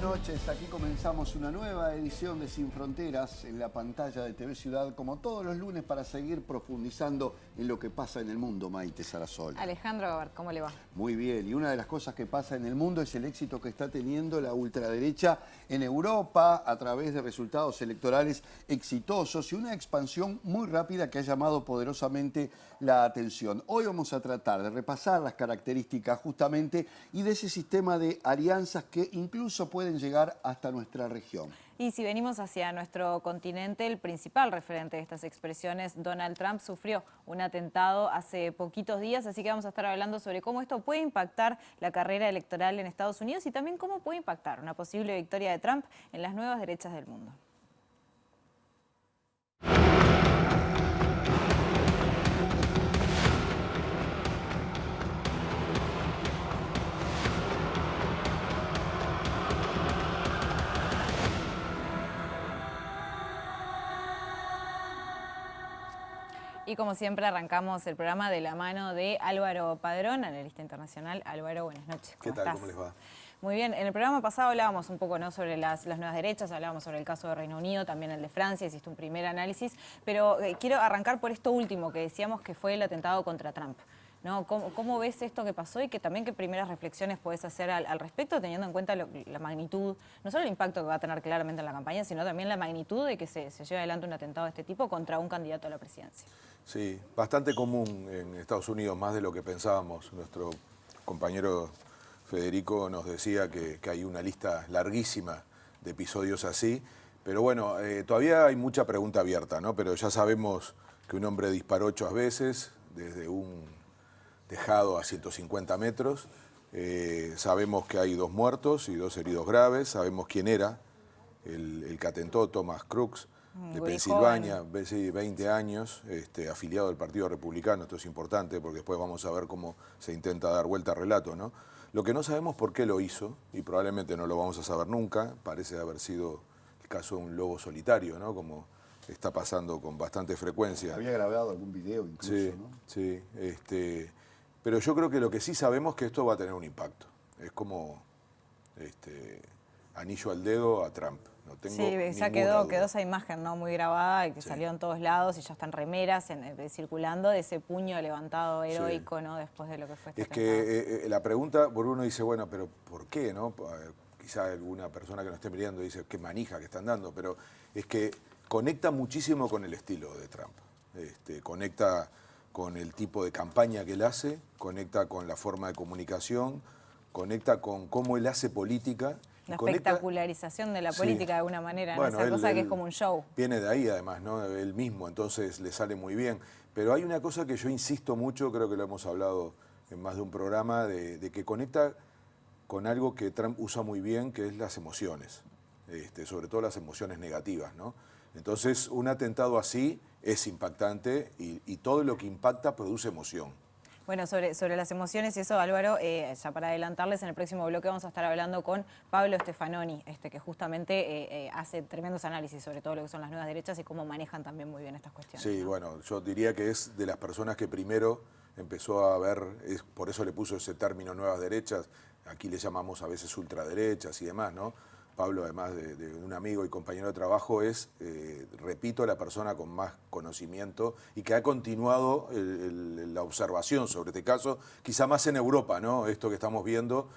noches, aquí comenzamos una nueva edición de Sin Fronteras en la pantalla de TV Ciudad, como todos los lunes, para seguir profundizando en lo que pasa en el mundo. Maite Sarasola. Alejandro, ¿cómo le va? Muy bien, y una de las cosas que pasa en el mundo es el éxito que está teniendo la ultraderecha en Europa a través de resultados electorales exitosos y una expansión muy rápida que ha llamado poderosamente la atención. Hoy vamos a tratar de repasar las características justamente y de ese sistema de alianzas que incluso pueden llegar hasta nuestra región. Y si venimos hacia nuestro continente, el principal referente de estas expresiones, Donald Trump, sufrió un atentado hace poquitos días, así que vamos a estar hablando sobre cómo esto puede impactar la carrera electoral en Estados Unidos y también cómo puede impactar una posible victoria de Trump en las nuevas derechas del mundo. Y como siempre arrancamos el programa de la mano de Álvaro Padrón, analista internacional. Álvaro, buenas noches. ¿Qué tal? ¿Cómo les va? Muy bien, en el programa pasado hablábamos un poco, ¿no?, sobre las nuevas derechas, hablábamos sobre el caso de Reino Unido, también el de Francia, hiciste un primer análisis, pero quiero arrancar por esto último que decíamos que fue el atentado contra Trump, ¿no? ¿Cómo ves esto que pasó y que también qué primeras reflexiones podés hacer al respecto, teniendo en cuenta la magnitud, no solo el impacto que va a tener claramente en la campaña, sino también la magnitud de que se lleve adelante un atentado de este tipo contra un candidato a la presidencia? Sí, bastante común en Estados Unidos, más de lo que pensábamos. Nuestro compañero Federico nos decía que hay una lista larguísima de episodios así, pero bueno, todavía hay mucha pregunta abierta, ¿no? Pero ya sabemos que un hombre disparó 8 veces desde un tejado a 150 metros, sabemos que hay 2 muertos y 2 heridos graves, sabemos quién era el que atentó, Thomas Crooks, de Pensilvania, 20 años, afiliado del Partido Republicano. Esto es importante porque después vamos a ver cómo se intenta dar vuelta al relato, ¿no? Lo que no sabemos por qué lo hizo, y probablemente no lo vamos a saber nunca, parece haber sido el caso de un lobo solitario, ¿no? Como está pasando con bastante frecuencia. Había grabado algún video incluso, sí, ¿no? Sí, pero yo creo que lo que sí sabemos es que esto va a tener un impacto. Es como anillo al dedo a Trump. No tengo sí, ya quedó esa imagen, ¿no?, muy grabada y que salió en todos lados y ya están remeras circulando de ese puño levantado heroico, ¿no?, después de lo que fue este atentado. Que la pregunta, por uno dice, bueno, pero ¿por qué, no? Quizá alguna persona que nos esté mirando dice, qué manija que están dando, pero es que conecta muchísimo con el estilo de Trump. Conecta con el tipo de campaña que él hace, conecta con la forma de comunicación, conecta con cómo él hace política. La espectacularización de la política de alguna manera, bueno, ¿no? Esa cosa que es como un show. Viene de ahí además, ¿no? Él mismo, entonces le sale muy bien. Pero hay una cosa que yo insisto mucho, creo que lo hemos hablado en más de un programa, de que conecta con algo que Trump usa muy bien, que es las emociones, sobre todo las emociones negativas, ¿no? Entonces un atentado así es impactante y todo lo que impacta produce emoción. Bueno, sobre las emociones y eso, Álvaro, ya para adelantarles, en el próximo bloque vamos a estar hablando con Pablo Stefanoni, que justamente hace tremendos análisis sobre todo lo que son las nuevas derechas y cómo manejan también muy bien estas cuestiones. Sí, ¿no? Bueno, yo diría que es de las personas que primero empezó a ver, por eso le puso ese término nuevas derechas, aquí le llamamos a veces ultraderechas y demás, ¿no? Pablo, además de un amigo y compañero de trabajo, es, repito, la persona con más conocimiento y que ha continuado la observación sobre este caso, quizá más en Europa, ¿no? Esto que estamos viendo,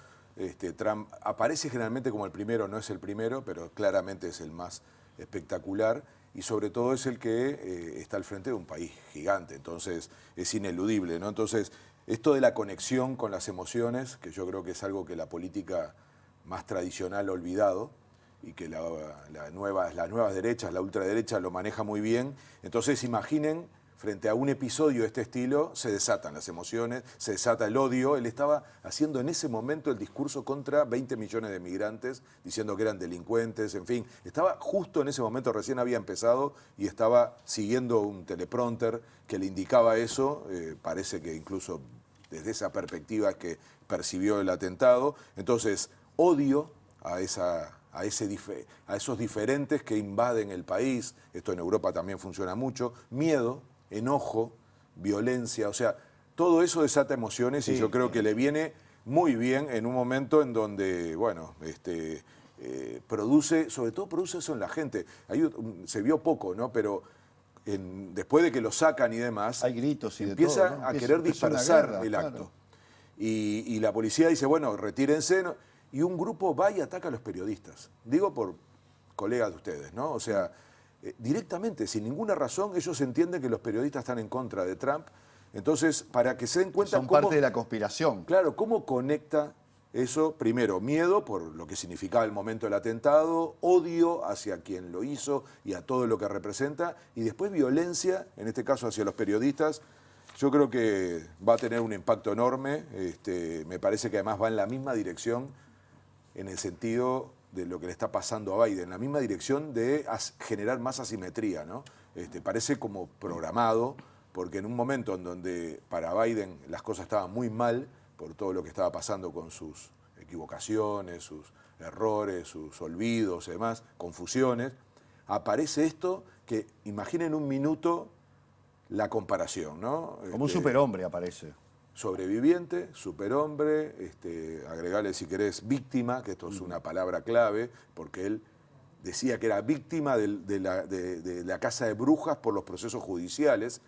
Trump aparece generalmente como el primero, no es el primero, pero claramente es el más espectacular y sobre todo es el que está al frente de un país gigante, entonces es ineludible, ¿no? Entonces, esto de la conexión con las emociones, que yo creo que es algo que la política más tradicional olvidado y que las nuevas derechas, la ultraderecha lo maneja muy bien. Entonces imaginen, frente a un episodio de este estilo, se desatan las emociones, se desata el odio. Él estaba haciendo en ese momento el discurso contra 20 millones de migrantes, diciendo que eran delincuentes, en fin. Estaba justo en ese momento, recién había empezado y estaba siguiendo un teleprompter que le indicaba eso. Parece que incluso desde esa perspectiva que percibió el atentado. Entonces, odio a esos diferentes que invaden el país, esto en Europa también funciona mucho, miedo, enojo, violencia, o sea, todo eso desata emociones y yo creo que le viene muy bien en un momento en donde, bueno, produce, sobre todo produce eso en la gente. Ahí se vio poco, ¿no? Pero después de que lo sacan y demás, hay gritos y empieza de todo, ¿no? a querer Empieza una dispersar guerra, el claro. acto. Y la policía dice, bueno, retírense, ¿no? Y un grupo va y ataca a los periodistas. Digo por colegas de ustedes, ¿no? O sea, directamente, sin ninguna razón, ellos entienden que los periodistas están en contra de Trump. Entonces, para que se den cuenta son parte de la conspiración. Claro, cómo conecta eso, primero, miedo por lo que significaba el momento del atentado, odio hacia quien lo hizo y a todo lo que representa, y después violencia, en este caso hacia los periodistas. Yo creo que va a tener un impacto enorme. Me parece que además va en la misma dirección en el sentido de lo que le está pasando a Biden, en la misma dirección de generar más asimetría, ¿no? Parece como programado, porque en un momento en donde para Biden las cosas estaban muy mal, por todo lo que estaba pasando con sus equivocaciones, sus errores, sus olvidos y demás, confusiones, aparece esto que, imaginen un minuto la comparación, ¿no? Como un superhombre aparece. Sobreviviente, superhombre, agregale si querés víctima, que esto es una palabra clave, porque él decía que era víctima de la casa de brujas por los procesos judiciales,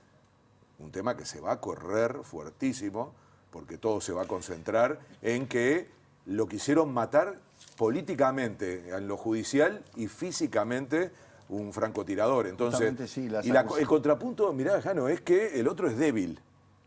un tema que se va a correr fuertísimo, porque todo se va a concentrar en que lo quisieron matar políticamente en lo judicial y físicamente un francotirador. Entonces, sí, el contrapunto, mirá, Jano, es que el otro es débil.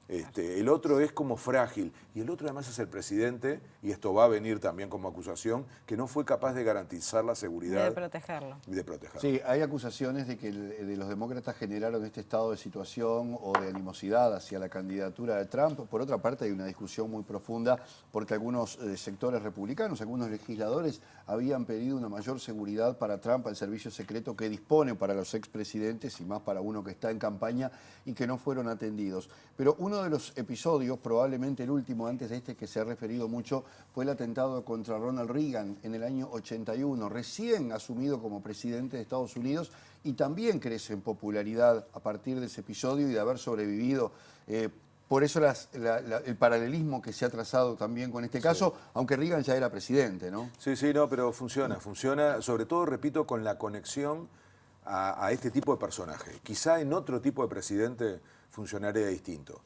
El otro es como frágil, y el otro además es el presidente, y esto va a venir también como acusación, que no fue capaz de garantizar la seguridad. De protegerlo. Y de protegerlo. Sí, hay acusaciones de que de los demócratas generaron este estado de situación o de animosidad hacia la candidatura de Trump. Por otra parte, hay una discusión muy profunda porque algunos sectores republicanos, algunos legisladores habían pedido una mayor seguridad para Trump al servicio secreto que dispone para los expresidentes y más para uno que está en campaña y que no fueron atendidos. Pero uno de los episodios, probablemente el último antes de este que se ha referido mucho, fue el atentado contra Ronald Reagan en el año 81, recién asumido como presidente de Estados Unidos, y también crece en popularidad a partir de ese episodio y de haber sobrevivido. Por eso el paralelismo que se ha trazado también con este caso, aunque Reagan ya era presidente, ¿no? Sí, no, pero funciona, sobre todo, repito, con la conexión a este tipo de personaje. Quizá en otro tipo de presidente funcionaría distinto.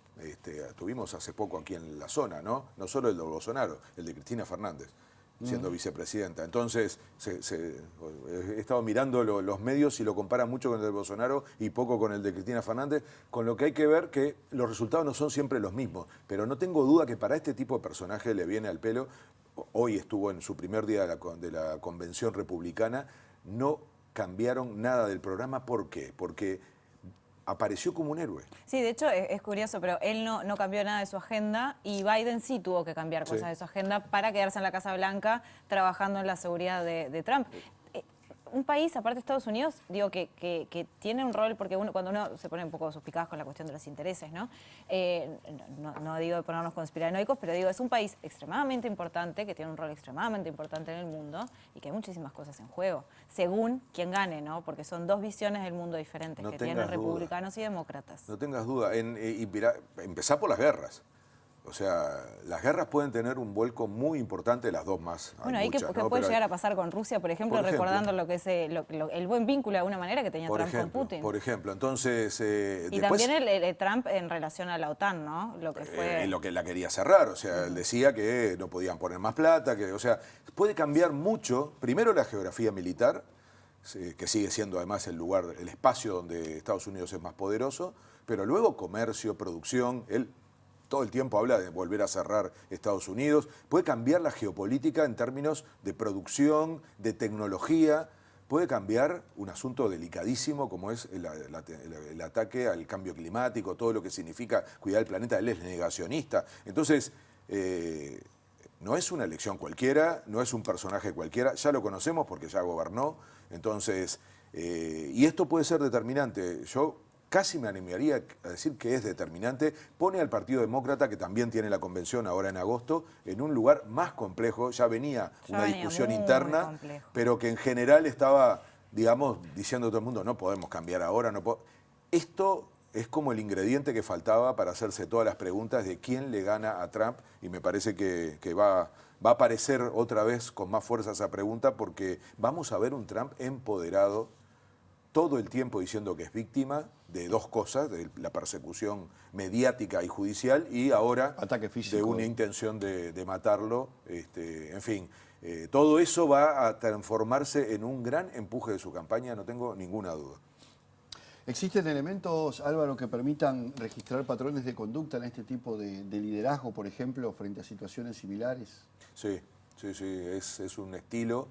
Tuvimos hace poco aquí en la zona, ¿no? No solo el de Bolsonaro, el de Cristina Fernández, siendo vicepresidenta. Entonces, he estado mirando los medios y lo comparan mucho con el de Bolsonaro y poco con el de Cristina Fernández, con lo que hay que ver que los resultados no son siempre los mismos. Pero no tengo duda que para este tipo de personaje le viene al pelo. Hoy estuvo en su primer día de la convención republicana, no cambiaron nada del programa. ¿Por qué? Porque apareció como un héroe. Sí, de hecho es curioso, pero él no cambió nada de su agenda y Biden sí tuvo que cambiar cosas de su agenda para quedarse en la Casa Blanca trabajando en la seguridad de Trump. Un país, aparte de Estados Unidos, digo que tiene un rol, porque cuando uno se pone un poco suspicaz con la cuestión de los intereses, ¿no? No digo de ponernos conspiranoicos, pero digo, es un país extremadamente importante, que tiene un rol extremadamente importante en el mundo y que hay muchísimas cosas en juego, según quien gane, ¿no? Porque son dos visiones del mundo diferentes que tienen republicanos y demócratas. No tengas duda. Empezá por las guerras. O sea, las guerras pueden tener un vuelco muy importante, las dos más. Bueno, ¿qué puede llegar a pasar con Rusia, por ejemplo, recordando lo que es el buen vínculo de alguna manera que tenía Trump con Putin? Por ejemplo, entonces... y después, también el Trump en relación a la OTAN, ¿no? Lo que fue... lo que la quería cerrar, o sea, él decía que no podían poner más plata, o sea, puede cambiar mucho, primero la geografía militar, que sigue siendo además el espacio donde Estados Unidos es más poderoso, pero luego comercio, producción, él todo el tiempo habla de volver a cerrar Estados Unidos, puede cambiar la geopolítica en términos de producción, de tecnología, puede cambiar un asunto delicadísimo como es el ataque al cambio climático, todo lo que significa cuidar el planeta. Él es negacionista. Entonces, no es una elección cualquiera, no es un personaje cualquiera, ya lo conocemos porque ya gobernó. Entonces, y esto puede ser determinante. Yo casi me animaría a decir que es determinante. Pone al Partido Demócrata, que también tiene la convención ahora en agosto, en un lugar más complejo. Ya venía una discusión interna, pero que en general estaba, digamos, diciendo todo el mundo, no podemos cambiar ahora. Esto es como el ingrediente que faltaba para hacerse todas las preguntas de quién le gana a Trump, y me parece que va a aparecer otra vez con más fuerza esa pregunta, porque vamos a ver un Trump empoderado todo el tiempo diciendo que es víctima de dos cosas, de la persecución mediática y judicial, y ahora ataque físico, de una intención de matarlo. En fin, todo eso va a transformarse en un gran empuje de su campaña, no tengo ninguna duda. ¿Existen elementos, Álvaro, que permitan registrar patrones de conducta en este tipo de liderazgo, por ejemplo, frente a situaciones similares? Sí, es un estilo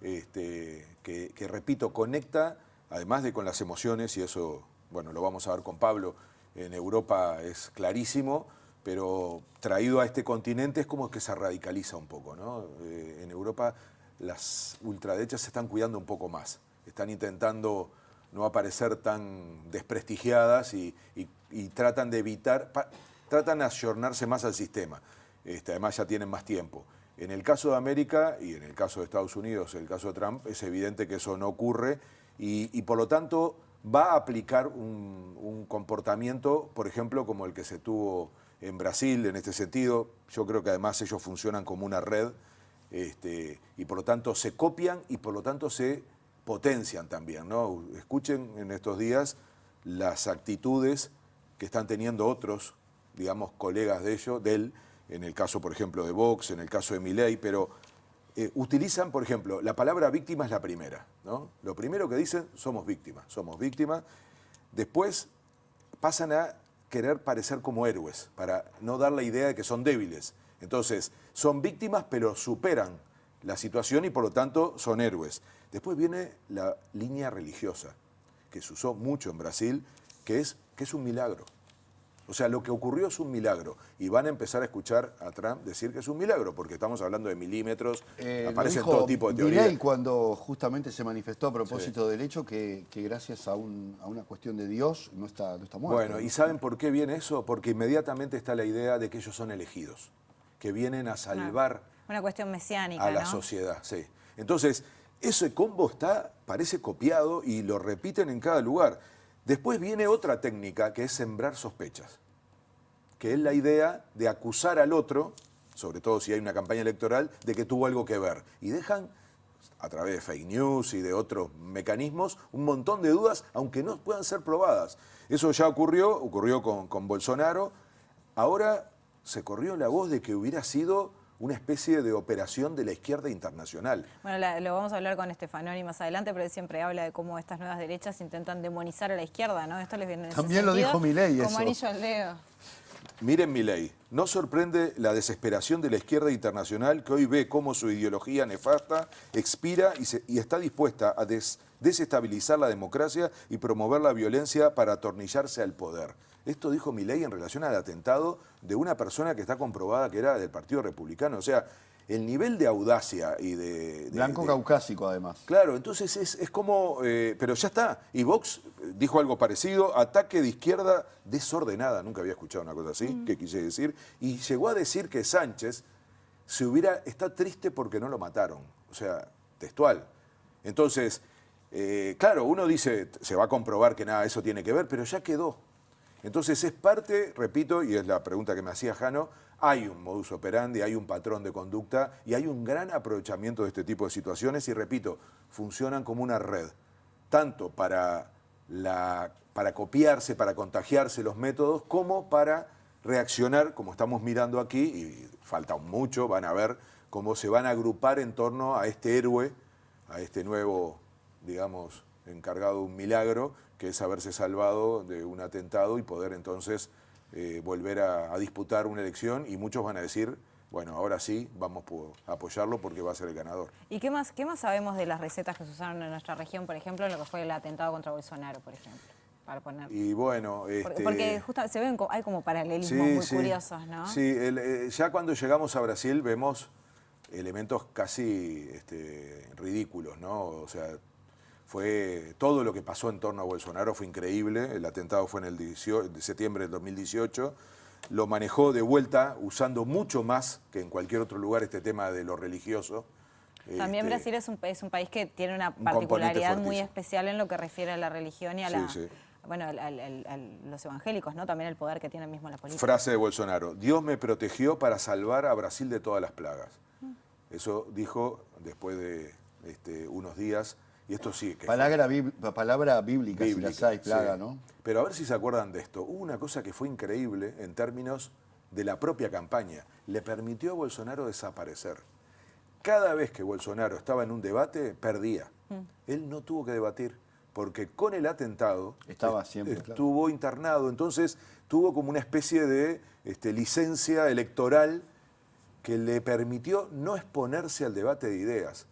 que, repito, conecta, además de con las emociones, y eso, bueno, lo vamos a ver con Pablo, en Europa es clarísimo, pero traído a este continente es como que se radicaliza un poco, ¿no? En Europa las ultraderechas se están cuidando un poco más, están intentando no aparecer tan desprestigiadas y tratan de evitar, tratan de ayornarse más al sistema. Además ya tienen más tiempo. En el caso de América y en el caso de Estados Unidos, el caso de Trump, es evidente que eso no ocurre y por lo tanto va a aplicar un comportamiento, por ejemplo, como el que se tuvo en Brasil en este sentido. Yo creo que además ellos funcionan como una red y por lo tanto se copian y por lo tanto se potencian también, ¿no? Escuchen en estos días las actitudes que están teniendo otros, digamos, colegas de él, en el caso, por ejemplo, de Vox, en el caso de Milei, pero utilizan, por ejemplo, la palabra víctima es la primera, ¿no? Lo primero que dicen, somos víctimas. Después pasan a querer parecer como héroes, para no dar la idea de que son débiles. Entonces, son víctimas, pero superan la situación y por lo tanto son héroes. Después viene la línea religiosa, que se usó mucho en Brasil, que es un milagro. O sea, lo que ocurrió es un milagro. Y van a empezar a escuchar a Trump decir que es un milagro, porque estamos hablando de milímetros, aparecen todo tipo de teorías. Milei cuando justamente se manifestó a propósito del hecho que gracias a una cuestión de Dios no está muerto. Bueno, ¿y saben por qué viene eso? Porque inmediatamente está la idea de que ellos son elegidos, que vienen a salvar una cuestión mesiánica, a la ¿no? sociedad. Sí. Entonces, ese combo parece copiado y lo repiten en cada lugar. Después viene otra técnica que es sembrar sospechas, que es la idea de acusar al otro, sobre todo si hay una campaña electoral, de que tuvo algo que ver. Y dejan, a través de fake news y de otros mecanismos, un montón de dudas, aunque no puedan ser probadas. Eso ya ocurrió con Bolsonaro. Ahora se corrió la voz de que hubiera sido una especie de operación de la izquierda internacional. Bueno, lo vamos a hablar con Stefanoni más adelante, pero él siempre habla de cómo estas nuevas derechas intentan demonizar a la izquierda, ¿no? Esto les viene en ese También lo dijo Milei, eso. Como anillo al dedo. Miren Milei, no sorprende la desesperación de la izquierda internacional que hoy ve cómo su ideología nefasta expira y está dispuesta a desestabilizar la democracia y promover la violencia para atornillarse al poder. Esto dijo Milei en relación al atentado de una persona que está comprobada que era del Partido Republicano. O sea, el nivel de audacia y de... Blanco caucásico, además. Claro, entonces es como... pero ya está. Y Vox dijo algo parecido, ataque de izquierda desordenada. Nunca había escuchado una cosa así, que quise decir. Y llegó a decir que Sánchez está triste porque no lo mataron. O sea, textual. Entonces, claro, uno dice, se va a comprobar que nada de eso tiene que ver, pero ya quedó. Entonces es parte, repito, y es la pregunta que me hacía Jano, hay un modus operandi, hay un patrón de conducta y hay un gran aprovechamiento de este tipo de situaciones y, repito, funcionan como una red, tanto para copiarse, para contagiarse los métodos, como para reaccionar, como estamos mirando aquí, y falta mucho, van a ver cómo se van a agrupar en torno a este héroe, a este nuevo, digamos, encargado de un milagro, que es haberse salvado de un atentado y poder entonces volver a disputar una elección, y muchos van a decir, bueno, ahora sí, vamos a apoyarlo porque va a ser el ganador. ¿Y qué más sabemos de las recetas que se usaron en nuestra región, por ejemplo, en lo que fue el atentado contra Bolsonaro, por ejemplo? Para poner... Y bueno... Porque justo se ven, hay como paralelismos muy curiosos, ¿no? Sí, ya cuando llegamos a Brasil vemos elementos casi ridículos, ¿no? O sea, todo lo que pasó en torno a Bolsonaro fue increíble. El atentado fue en el de septiembre del 2018. Lo manejó de vuelta usando mucho más que en cualquier otro lugar este tema de lo religioso. También Brasil es un país que tiene una particularidad muy especial en lo que refiere a la religión y a bueno, los evangélicos, ¿no? También el poder que tienen mismo la política. Frase de Bolsonaro: Dios me protegió para salvar a Brasil de todas las plagas. Eso dijo después de unos días, y esto sí que palabra bíblica, si las hay, plaga, sí. ¿no? Pero a ver si se acuerdan de esto. Hubo una cosa que fue increíble en términos de la propia campaña. Le permitió a Bolsonaro desaparecer. Cada vez que Bolsonaro estaba en un debate, perdía. Él no tuvo que debatir, porque con el atentado estaba siempre, estuvo internado. Entonces tuvo como una especie de licencia electoral que le permitió no exponerse al debate de ideas.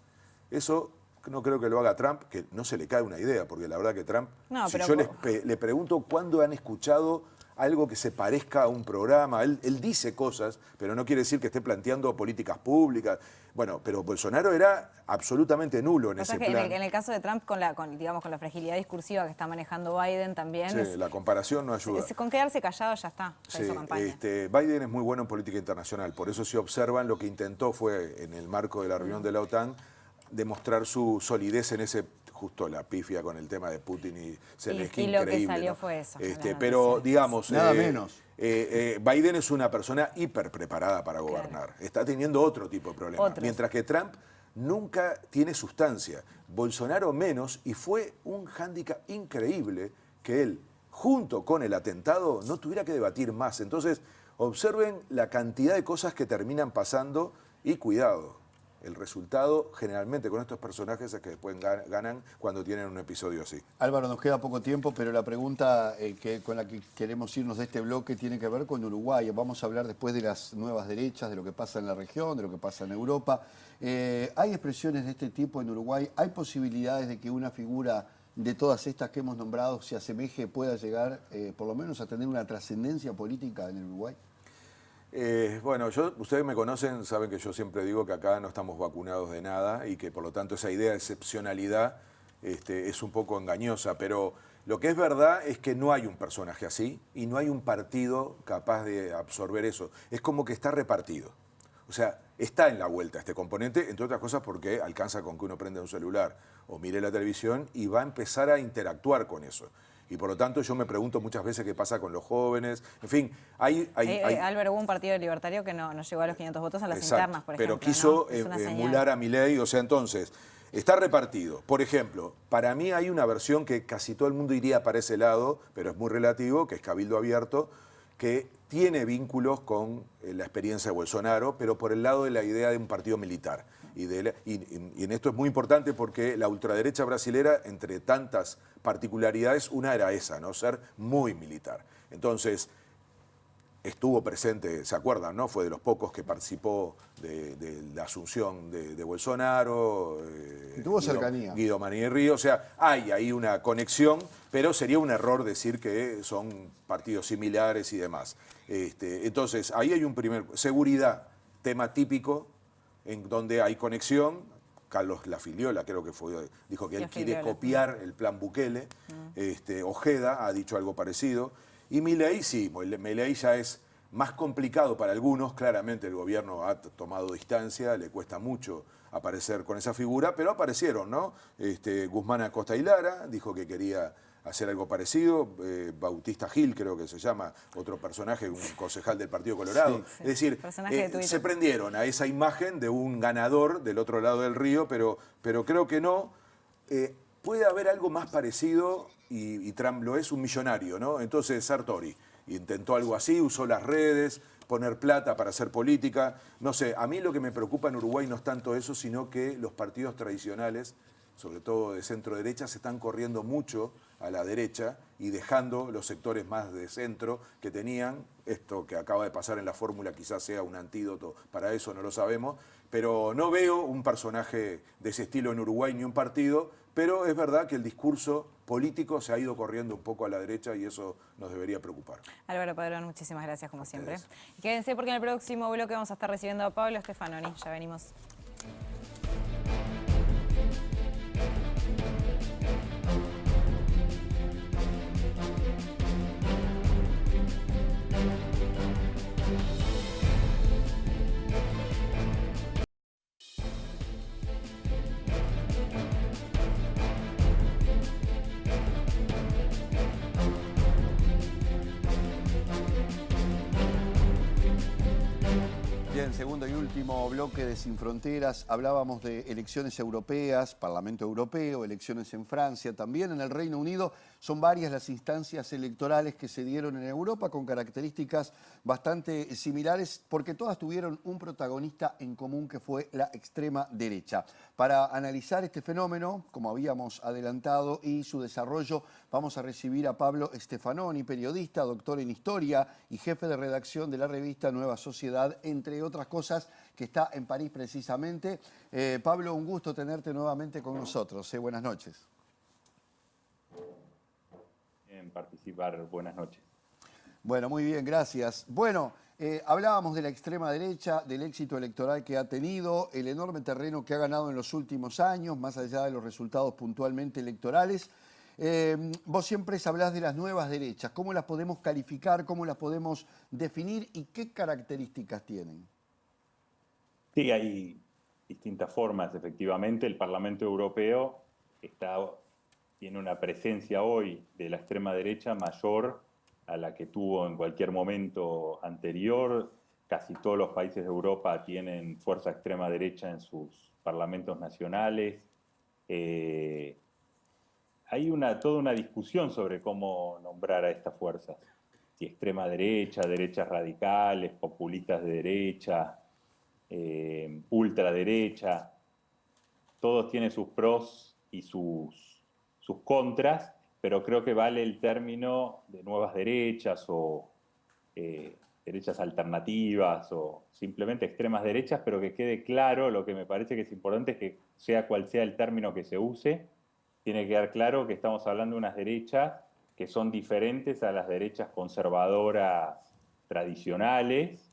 Eso no creo que lo haga Trump, que no se le cae una idea, porque la verdad que Trump, no, si yo le pregunto cuándo han escuchado algo que se parezca a un programa, él dice cosas, pero no quiere decir que esté planteando políticas públicas. Bueno, pero Bolsonaro era absolutamente nulo en ese plan. En el caso de Trump, con la fragilidad discursiva que está manejando Biden también. Sí, la comparación no ayuda. Con quedarse callado ya está, ya hizo campaña. Biden es muy bueno en política internacional, por eso si observan lo que intentó fue, en el marco de la reunión de la OTAN, demostrar su solidez en ese, justo la pifia con el tema de Putin y Zelensky, y lo increíble, que salió, ¿no? Fue eso. Pero digamos, nada menos. Biden es una persona hiper preparada para gobernar. Claro. Está teniendo otro tipo de problemas. Mientras que Trump nunca tiene sustancia. Bolsonaro menos, y fue un hándicap increíble que él, junto con el atentado, no tuviera que debatir más. Entonces, observen la cantidad de cosas que terminan pasando y cuidado. El resultado generalmente con estos personajes es que después ganan cuando tienen un episodio así. Álvaro, nos queda poco tiempo, pero la pregunta con la que queremos irnos de este bloque tiene que ver con Uruguay. Vamos a hablar después de las nuevas derechas, de lo que pasa en la región, de lo que pasa en Europa. ¿Hay expresiones de este tipo en Uruguay? ¿Hay posibilidades de que una figura de todas estas que hemos nombrado se asemeje, pueda llegar por lo menos a tener una trascendencia política en el Uruguay? Bueno, ustedes me conocen, saben que yo siempre digo que acá no estamos vacunados de nada y que por lo tanto esa idea de excepcionalidad es un poco engañosa, pero lo que es verdad es que no hay un personaje así y no hay un partido capaz de absorber eso. Es como que está repartido. O sea, está en la vuelta este componente, entre otras cosas porque alcanza con que uno prenda un celular o mire la televisión y va a empezar a interactuar con eso. Y por lo tanto yo me pregunto muchas veces qué pasa con los jóvenes. En fin, Álvaro, hubo un partido libertario que no llegó a los 500 votos en las internas, por ejemplo. Pero quiso ¿no? emular a Milei, o sea, entonces, está repartido. Por ejemplo, para mí hay una versión que casi todo el mundo iría para ese lado, pero es muy relativo, que es Cabildo Abierto, que tiene vínculos con la experiencia de Bolsonaro, pero por el lado de la idea de un partido militar. Y en esto es muy importante porque la ultraderecha brasilera, entre tantas particularidades, una era esa, ¿no? Ser muy militar. Entonces, estuvo presente, ¿se acuerdan, no? Fue de los pocos que participó de la asunción de Bolsonaro. Tuvo cercanía. Guido Manieri, o sea, hay ahí una conexión, pero sería un error decir que son partidos similares y demás. Entonces, ahí hay un primer... Seguridad, tema típico, en donde hay conexión. Carlos Lafiliola creo que dijo que él quiere copiar el plan Bukele. Ojeda ha dicho algo parecido. Y Milei sí, Milei ya es más complicado para algunos. Claramente el gobierno ha tomado distancia, le cuesta mucho aparecer con esa figura, pero aparecieron, ¿no? Guzmán Acosta y Lara dijo que quería hacer algo parecido. Bautista Gil, creo que se llama, otro personaje, un concejal del Partido Colorado. Sí, sí. Es decir, se prendieron a esa imagen de un ganador del otro lado del río, pero creo que no. Puede haber algo más parecido, y Trump lo es, un millonario, ¿no? Entonces Sartori intentó algo así, usó las redes, poner plata para hacer política. No sé, a mí lo que me preocupa en Uruguay no es tanto eso, sino que los partidos tradicionales, sobre todo de centro derecha, se están corriendo mucho a la derecha y dejando los sectores más de centro que tenían. Esto que acaba de pasar en la fórmula quizás sea un antídoto para eso, no lo sabemos, pero no veo un personaje de ese estilo en Uruguay ni un partido, pero es verdad que el discurso político se ha ido corriendo un poco a la derecha y eso nos debería preocupar. Álvaro Padrón, muchísimas gracias como siempre. Y quédense porque en el próximo bloque vamos a estar recibiendo a Pablo Stefanoni. Ya venimos. segundo y último bloque de Sin Fronteras hablábamos de elecciones europeas, Parlamento Europeo, elecciones en Francia, también en el Reino Unido. Son varias las instancias electorales que se dieron en Europa con características bastante similares porque todas tuvieron un protagonista en común que fue la extrema derecha. Para analizar este fenómeno, como habíamos adelantado, y su desarrollo, vamos a recibir a Pablo Stefanoni, periodista, doctor en historia y jefe de redacción de la revista Nueva Sociedad, entre otras cosas, que está en París precisamente. Pablo, un gusto tenerte nuevamente con nosotros. Buenas noches. En participar, buenas noches. Bueno, muy bien, gracias. Bueno, hablábamos de la extrema derecha, del éxito electoral que ha tenido, el enorme terreno que ha ganado en los últimos años, más allá de los resultados puntualmente electorales. Vos siempre hablás de las nuevas derechas. ¿Cómo las podemos calificar? ¿Cómo las podemos definir? ¿Y qué características tienen? Sí, hay distintas formas, efectivamente. El Parlamento Europeo tiene una presencia hoy de la extrema derecha mayor a la que tuvo en cualquier momento anterior. Casi todos los países de Europa tienen fuerza extrema derecha en sus parlamentos nacionales. Hay toda una discusión sobre cómo nombrar a estas fuerzas. Si extrema derecha, derechas radicales, populistas de derecha, ultraderecha. Todos tienen sus pros y sus contras, pero creo que vale el término de nuevas derechas o derechas alternativas o simplemente extremas derechas, pero que quede claro, lo que me parece que es importante es que sea cual sea el término que se use, tiene que quedar claro que estamos hablando de unas derechas que son diferentes a las derechas conservadoras tradicionales,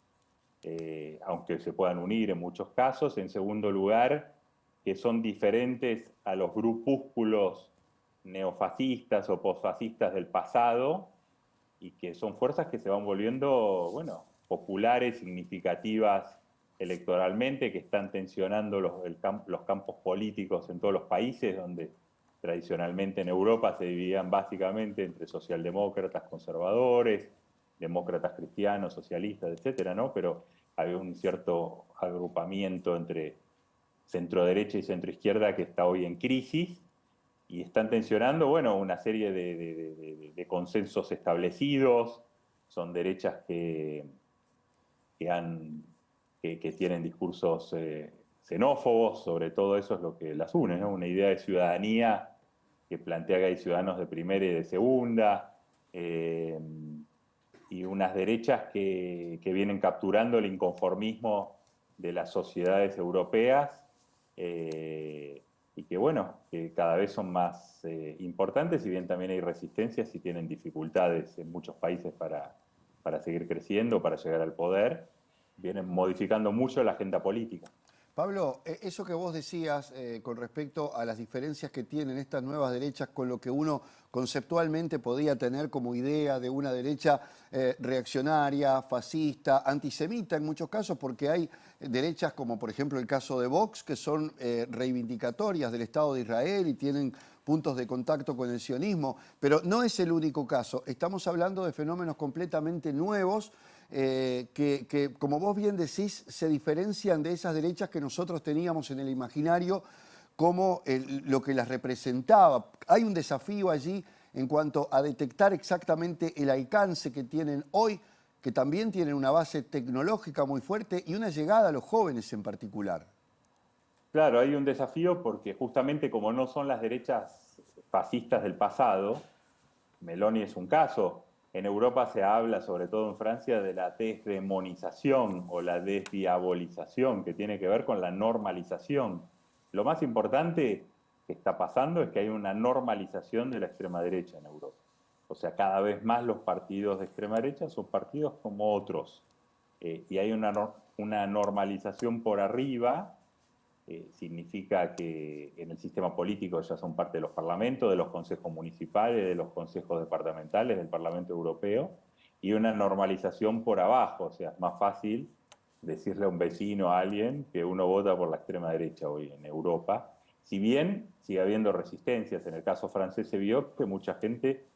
aunque se puedan unir en muchos casos. En segundo lugar, que son diferentes a los grupúsculos neofascistas o posfascistas del pasado y que son fuerzas que se van volviendo, bueno, populares, significativas electoralmente, que están tensionando los campos políticos en todos los países, donde tradicionalmente en Europa se dividían básicamente entre socialdemócratas, conservadores, demócratas cristianos, socialistas, etcétera, ¿no? Pero había un cierto agrupamiento entre centro-derecha y centro-izquierda que está hoy en crisis y están tensionando, bueno, una serie de consensos establecidos. Son derechas que tienen discursos xenófobos, sobre todo eso es lo que las une, ¿no? Una idea de ciudadanía que plantea que hay ciudadanos de primera y de segunda, y unas derechas que vienen capturando el inconformismo de las sociedades europeas, y que, bueno, que cada vez son más importantes, si bien también hay resistencias y tienen dificultades en muchos países para seguir creciendo, para llegar al poder, vienen modificando mucho la agenda política. Pablo, eso que vos decías con respecto a las diferencias que tienen estas nuevas derechas con lo que uno conceptualmente podía tener como idea de una derecha reaccionaria, fascista, antisemita en muchos casos, porque hay derechas como por ejemplo el caso de Vox, que son reivindicatorias del Estado de Israel y tienen puntos de contacto con el sionismo, pero no es el único caso. Estamos hablando de fenómenos completamente nuevos que, como vos bien decís, se diferencian de esas derechas que nosotros teníamos en el imaginario como lo que las representaba. Hay un desafío allí en cuanto a detectar exactamente el alcance que tienen hoy, que también tienen una base tecnológica muy fuerte y una llegada a los jóvenes en particular. Claro, hay un desafío porque justamente como no son las derechas fascistas del pasado, Meloni es un caso. En Europa se habla, sobre todo en Francia, de la desdemonización o la desdiabolización, que tiene que ver con la normalización. Lo más importante que está pasando es que hay una normalización de la extrema derecha en Europa. O sea, cada vez más los partidos de extrema derecha son partidos como otros. Y hay una normalización por arriba. Significa que en el sistema político ya son parte de los parlamentos, de los consejos municipales, de los consejos departamentales, del Parlamento Europeo, y una normalización por abajo. O sea, es más fácil decirle a un vecino, a alguien, que uno vota por la extrema derecha hoy en Europa. Si bien sigue habiendo resistencias, en el caso francés se vio que mucha gente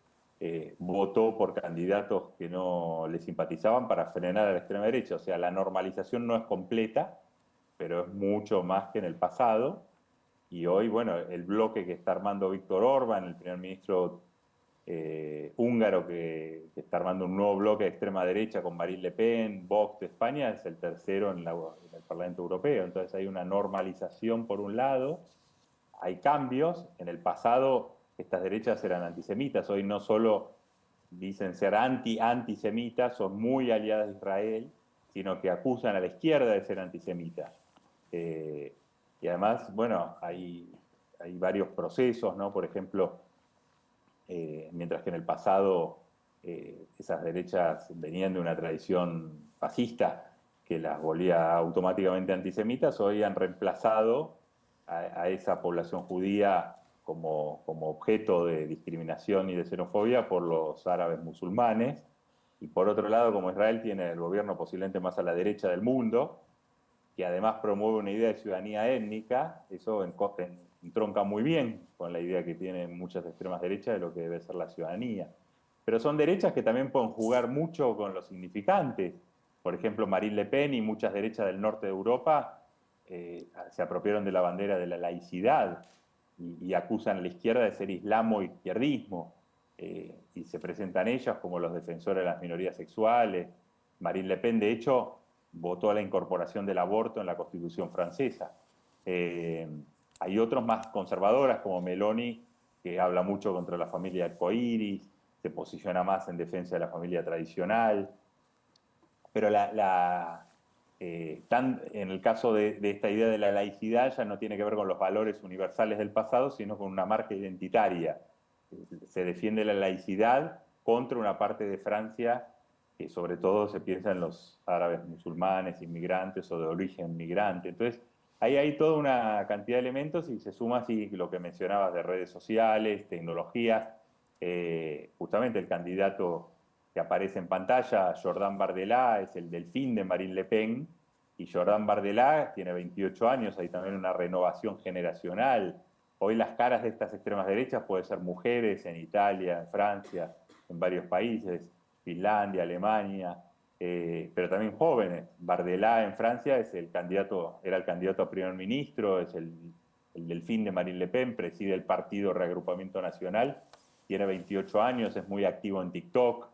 votó por candidatos que no le simpatizaban para frenar a la extrema derecha. O sea, la normalización no es completa, pero es mucho más que en el pasado. Y hoy, bueno, el bloque que está armando Víctor Orbán, el primer ministro húngaro que está armando un nuevo bloque de extrema derecha con Marine Le Pen, Vox de España, es el tercero en el Parlamento Europeo. Entonces hay una normalización por un lado, hay cambios. En el pasado estas derechas eran antisemitas, hoy no solo dicen ser antisemitas, son muy aliadas de Israel, sino que acusan a la izquierda de ser antisemitas. Y además, bueno, hay varios procesos, ¿no? Por ejemplo, mientras que en el pasado esas derechas venían de una tradición fascista que las volvía automáticamente antisemitas, hoy han reemplazado a esa población judía como objeto de discriminación y de xenofobia por los árabes musulmanes. Y por otro lado, como Israel tiene el gobierno posiblemente más a la derecha del mundo, que además promueve una idea de ciudadanía étnica, eso entronca muy bien con la idea que tienen muchas extremas derechas de lo que debe ser la ciudadanía. Pero son derechas que también pueden jugar mucho con los significantes. Por ejemplo, Marine Le Pen y muchas derechas del norte de Europa se apropiaron de la bandera de la laicidad y acusan a la izquierda de ser islamo-izquierdismo. Y se presentan ellas como los defensores de las minorías sexuales. Marine Le Pen, de hecho, votó a la incorporación del aborto en la Constitución francesa. Hay otros más conservadoras, como Meloni, que habla mucho contra la familia arcoíris, se posiciona más en defensa de la familia tradicional. Pero en el caso de esta idea de la laicidad, ya no tiene que ver con los valores universales del pasado, sino con una marca identitaria. Se defiende la laicidad contra una parte de Francia que sobre todo se piensa en los árabes musulmanes, inmigrantes o de origen migrante. Entonces, ahí hay toda una cantidad de elementos y se suma así lo que mencionabas de redes sociales, tecnologías. Justamente el candidato que aparece en pantalla, Jordan Bardella, es el delfín de Marine Le Pen, y Jordan Bardella tiene 28 años, hay también una renovación generacional. Hoy las caras de estas extremas derechas pueden ser mujeres en Italia, en Francia, en varios países, Finlandia, Alemania, pero también jóvenes. Bardella en Francia era el candidato a primer ministro, es el delfín de Marine Le Pen, preside el partido Reagrupamiento Nacional, tiene 28 años, es muy activo en TikTok.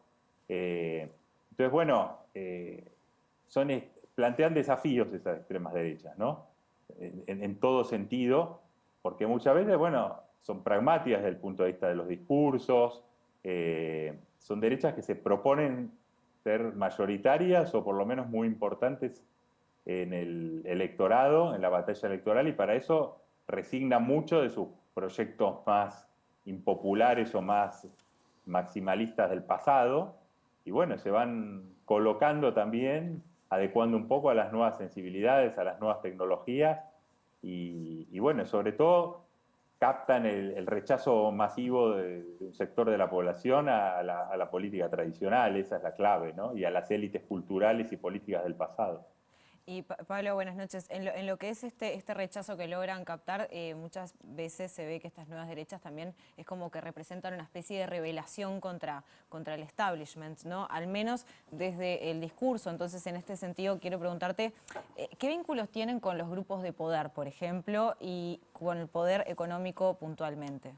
Entonces, bueno, plantean desafíos esas extremas derechas, ¿no? En todo sentido, porque muchas veces, bueno, son pragmáticas desde el punto de vista de los discursos, son derechas que se proponen ser mayoritarias o por lo menos muy importantes en el electorado, en la batalla electoral, y para eso resignan mucho de sus proyectos más impopulares o más maximalistas del pasado, y bueno, se van colocando también, adecuando un poco a las nuevas sensibilidades, a las nuevas tecnologías, y bueno, sobre todo captan el rechazo masivo de un sector de la población a la política tradicional, esa es la clave, ¿no? Y a las élites culturales y políticas del pasado. Y Pablo, buenas noches. En lo que es este rechazo que logran captar, muchas veces se ve que estas nuevas derechas también es como que representan una especie de rebelación contra el establishment, ¿no? Al menos desde el discurso. Entonces, en este sentido, quiero preguntarte, ¿qué vínculos tienen con los grupos de poder, por ejemplo, y con el poder económico puntualmente?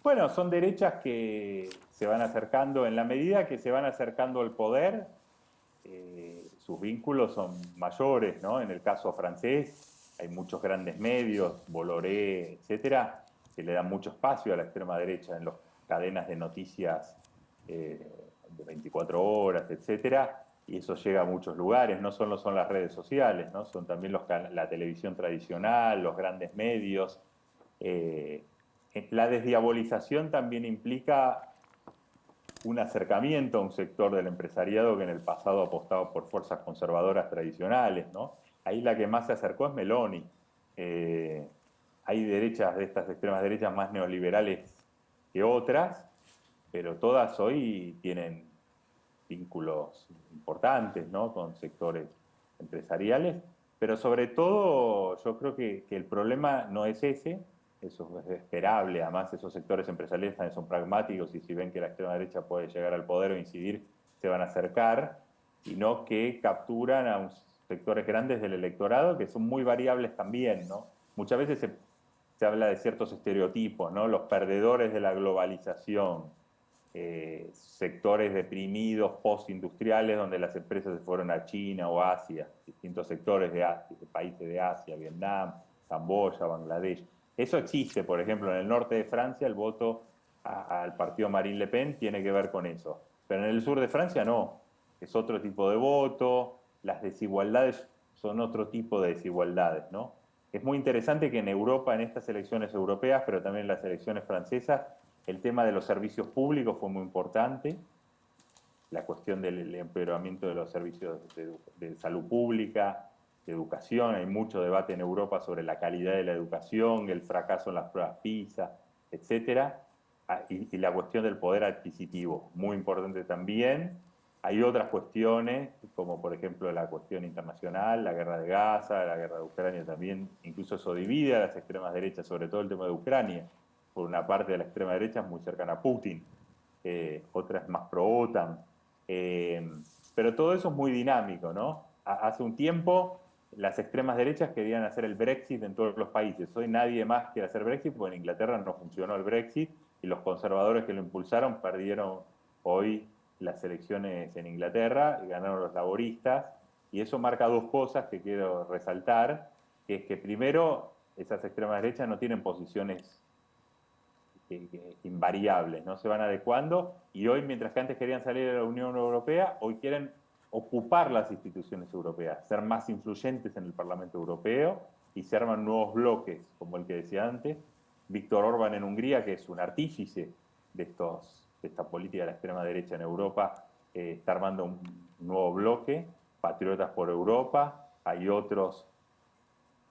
Bueno, son derechas que se van acercando, en la medida que se van acercando al poder, sus vínculos son mayores, ¿no? En el caso francés hay muchos grandes medios, Bolloré, etcétera, que le dan mucho espacio a la extrema derecha en las cadenas de noticias de 24 horas, etcétera, y eso llega a muchos lugares, no solo son las redes sociales, ¿no? Son también la televisión tradicional, los grandes medios. La desdiabolización también implica un acercamiento a un sector del empresariado que en el pasado apostaba por fuerzas conservadoras tradicionales, ¿no? Ahí la que más se acercó es Meloni. Hay derechas de estas extremas derechas más neoliberales que otras, pero todas hoy tienen vínculos importantes, ¿no? Con sectores empresariales, pero sobre todo yo creo que el problema no es ese, eso es esperable. Además, esos sectores empresariales también son pragmáticos y si ven que la extrema derecha puede llegar al poder o incidir, se van a acercar, sino que capturan a sectores grandes del electorado que son muy variables también, ¿no? Muchas veces se habla de ciertos estereotipos, ¿no? Los perdedores de la globalización, sectores deprimidos, postindustriales, donde las empresas se fueron a China o Asia, distintos sectores de países de Asia, Vietnam, Camboya, Bangladesh. Eso existe, por ejemplo, en el norte de Francia el voto al partido Marine Le Pen tiene que ver con eso. Pero en el sur de Francia no, es otro tipo de voto, las desigualdades son otro tipo de desigualdades, ¿no? Es muy interesante que en Europa, en estas elecciones europeas, pero también en las elecciones francesas, el tema de los servicios públicos fue muy importante, la cuestión del empeoramiento de los servicios de salud pública, de educación. Hay mucho debate en Europa sobre la calidad de la educación, el fracaso en las pruebas PISA, etcétera. Y la cuestión del poder adquisitivo, muy importante también. Hay otras cuestiones, como por ejemplo la cuestión internacional, la guerra de Gaza, la guerra de Ucrania también, incluso eso divide a las extremas derechas, sobre todo el tema de Ucrania. Por una parte de la extrema derecha es muy cercana a Putin, otra es más pro-OTAN. Pero todo eso es muy dinámico, ¿no? Hace un tiempo las extremas derechas querían hacer el Brexit en todos los países. Hoy nadie más quiere hacer Brexit porque en Inglaterra no funcionó el Brexit y los conservadores que lo impulsaron perdieron hoy las elecciones en Inglaterra y ganaron los laboristas. Y eso marca dos cosas que quiero resaltar, que es que primero esas extremas derechas no tienen posiciones invariables, ¿no? Se van adecuando y hoy, mientras que antes querían salir de la Unión Europea, hoy quieren ocupar las instituciones europeas, ser más influyentes en el Parlamento Europeo y se arman nuevos bloques, como el que decía antes. Víctor Orbán en Hungría, que es un artífice de esta política de la extrema derecha en Europa, está armando un nuevo bloque, Patriotas por Europa. Hay otros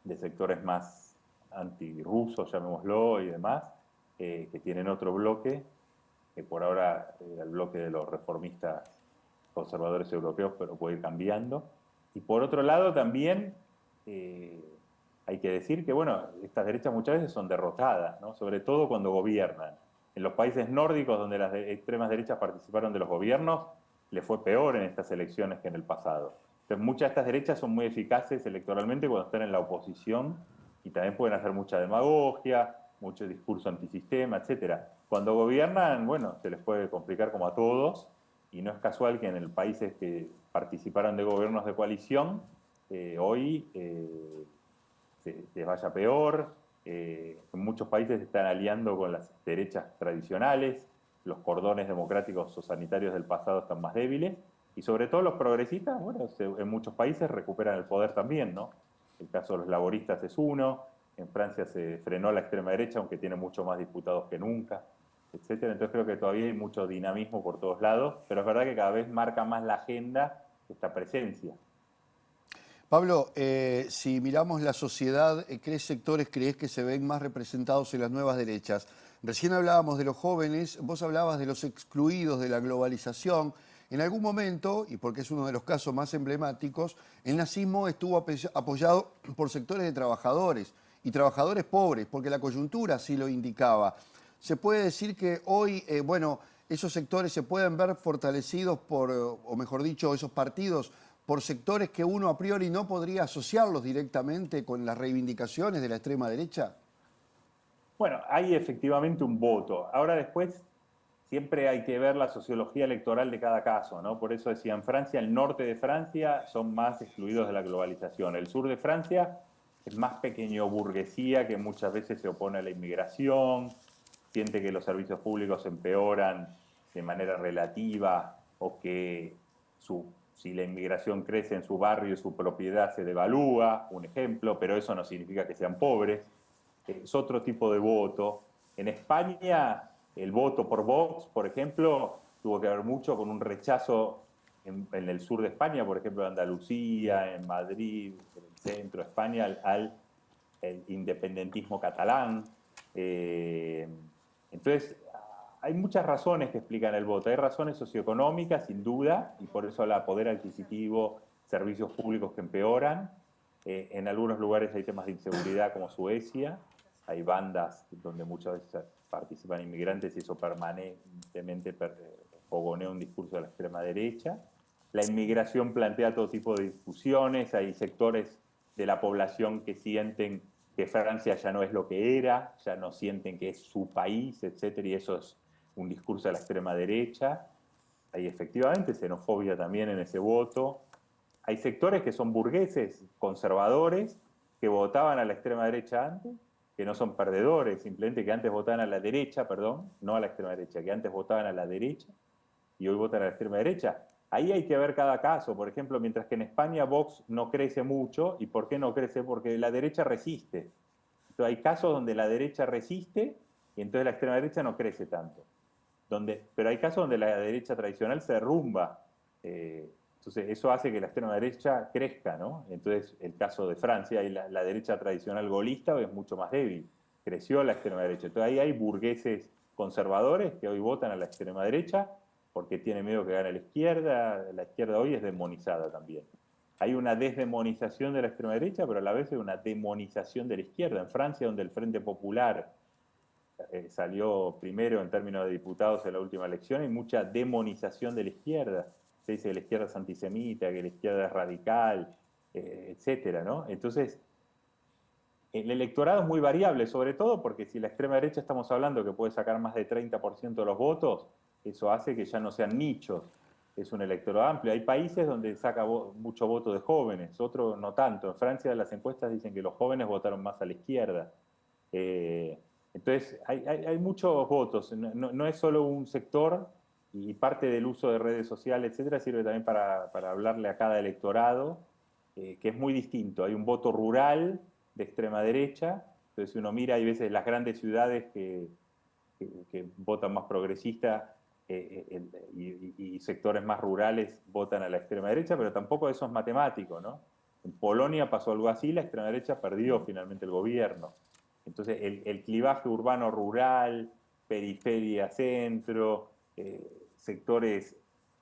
de sectores más antirrusos, llamémoslo, y demás, que tienen otro bloque, que por ahora el bloque de los reformistas conservadores europeos, pero puede ir cambiando. Y por otro lado también hay que decir que, bueno, estas derechas muchas veces son derrotadas, ¿no? Sobre todo cuando gobiernan. En los países nórdicos donde las extremas derechas participaron de los gobiernos, les fue peor en estas elecciones que en el pasado. Entonces muchas de estas derechas son muy eficaces electoralmente cuando están en la oposición y también pueden hacer mucha demagogia, mucho discurso antisistema, etcétera. Cuando gobiernan, bueno, se les puede complicar como a todos, y no es casual que en el países que participaron de gobiernos de coalición, hoy se vaya peor. En muchos países se están aliando con las derechas tradicionales, los cordones democráticos o sanitarios del pasado están más débiles, y sobre todo los progresistas, bueno, en muchos países recuperan el poder también, ¿no? El caso de los laboristas es uno. En Francia se frenó la extrema derecha, aunque tiene mucho más diputados que nunca, etcétera. Entonces creo que todavía hay mucho dinamismo por todos lados, pero es verdad que cada vez marca más la agenda esta presencia. Pablo, si miramos la sociedad, ¿qué sectores crees que se ven más representados en las nuevas derechas? Recién hablábamos de los jóvenes, vos hablabas de los excluidos de la globalización. En algún momento, y porque es uno de los casos más emblemáticos, el nazismo estuvo apoyado por sectores de trabajadores y trabajadores pobres, porque la coyuntura sí lo indicaba. Se puede decir que hoy, bueno, esos sectores se pueden ver fortalecidos por, o mejor dicho, esos partidos, por sectores que uno a priori no podría asociarlos directamente con las reivindicaciones de la extrema derecha. Bueno, hay efectivamente un voto. Ahora después siempre hay que ver la sociología electoral de cada caso, ¿no? Por eso decía, en Francia, el norte de Francia son más excluidos de la globalización. El sur de Francia es más pequeño burguesía que muchas veces se opone a la inmigración, siente que los servicios públicos empeoran de manera relativa o que si la inmigración crece en su barrio y su propiedad se devalúa, un ejemplo, pero eso no significa que sean pobres. Es otro tipo de voto. En España, el voto por Vox, por ejemplo, tuvo que ver mucho con un rechazo en el sur de España, por ejemplo, en Andalucía, en Madrid, en el centro de España, al independentismo catalán. Entonces, hay muchas razones que explican el voto. Hay razones socioeconómicas, sin duda, y por eso el poder adquisitivo, servicios públicos que empeoran. En algunos lugares hay temas de inseguridad, como Suecia. hay bandas donde muchas veces participan inmigrantes y eso permanentemente fogonea un discurso de la extrema derecha. La inmigración plantea todo tipo de discusiones, hay sectores de la población que sienten que Francia ya no es lo que era, ya no sienten que es su país, etcétera, y eso es un discurso de la extrema derecha. Hay efectivamente xenofobia también en ese voto. Hay sectores que son burgueses, conservadores, que votaban a la extrema derecha antes, que no son perdedores, simplemente que antes votaban a la derecha, perdón, no a la extrema derecha, que antes votaban a la derecha y hoy votan a la extrema derecha. Ahí hay que ver cada caso. Por ejemplo, mientras que en España Vox no crece mucho. ¿Y por qué no crece? Porque la derecha resiste. Entonces hay casos donde la derecha resiste y entonces la extrema derecha no crece tanto. Pero hay casos donde la derecha tradicional se derrumba. Entonces eso hace que la extrema derecha crezca, ¿no? Entonces el caso de Francia, y la derecha tradicional golista es mucho más débil. Creció la extrema derecha. Entonces ahí hay burgueses conservadores que hoy votan a la extrema derecha porque tiene miedo que gane la izquierda hoy es demonizada también. Hay una desdemonización de la extrema derecha, pero a la vez hay una demonización de la izquierda. En Francia, donde el Frente Popular salió primero en términos de diputados en la última elección, hay mucha demonización de la izquierda. Se dice que la izquierda es antisemita, que la izquierda es radical, etcétera, ¿no? Entonces, el electorado es muy variable, sobre todo porque si la extrema derecha estamos hablando que puede sacar más de 30% de los votos, eso hace que ya no sean nichos, es un electorado amplio. Hay países donde saca mucho voto de jóvenes, otros no tanto. En Francia las encuestas dicen que los jóvenes votaron más a la izquierda. Entonces hay muchos votos, no es solo un sector, y parte del uso de redes sociales, etcétera, sirve también para hablarle a cada electorado, que es muy distinto. Hay un voto rural de extrema derecha, entonces si uno mira, hay veces las grandes ciudades que votan más progresista y sectores más rurales votan a la extrema derecha, pero tampoco eso es matemático, ¿no? En Polonia pasó algo así, la extrema derecha perdió finalmente el gobierno. Entonces el clivaje urbano-rural, periferia-centro, sectores,